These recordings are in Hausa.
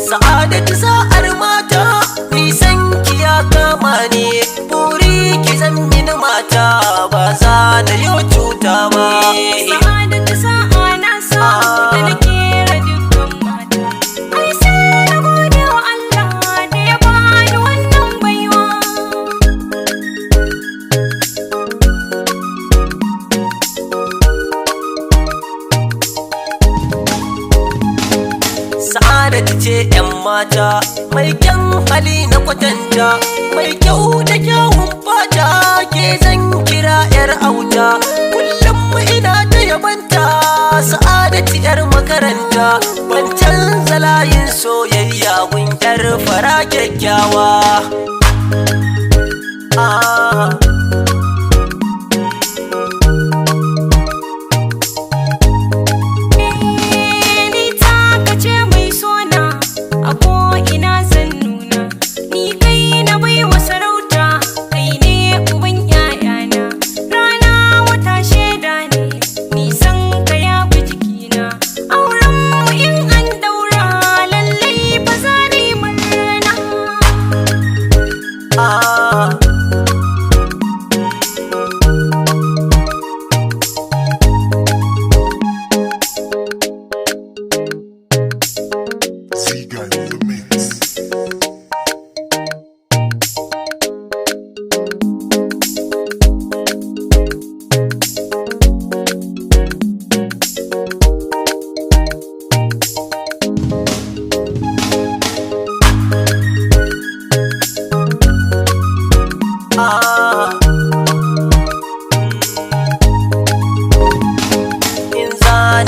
Sa'adatu sa'ar mata, nisan ki ya kama ni, buri ki zan mini mata, ba za na yi cuta ba. Sa'adatu sa'a na samu da na kera dukkan mata, ai sai na gode wa Allah da ya bani wannan baiwa. Sa'adatu ce 'yan mata, mai kyan hali na kwatanta, mai kyau da kyawun fata, ke zan kira 'yar auta, kullum ina ta yabanta. Sa'adatu 'yar makaranta, ban canza layin soyayya gun 'yar fara kyakkyawa.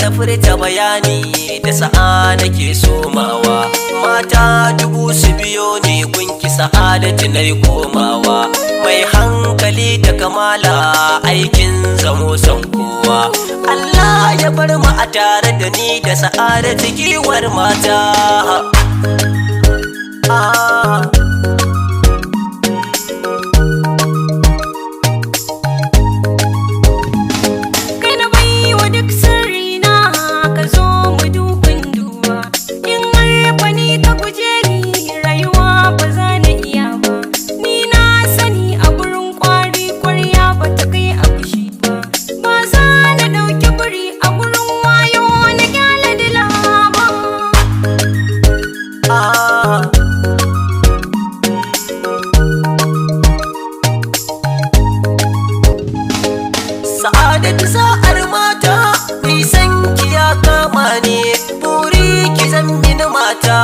Na furta bayani da sa'a nake somawa, mata dubu su biyo ne gunki Sa'adatu na komawa, mai hankali da kamala aikin zamo son kowa. Allah ya bar mu a tare da ni da Sa'adatu giwar mata. Sa'adatu sa'ar mata, nisan ki ya kama ni, buri ki zan mini mata,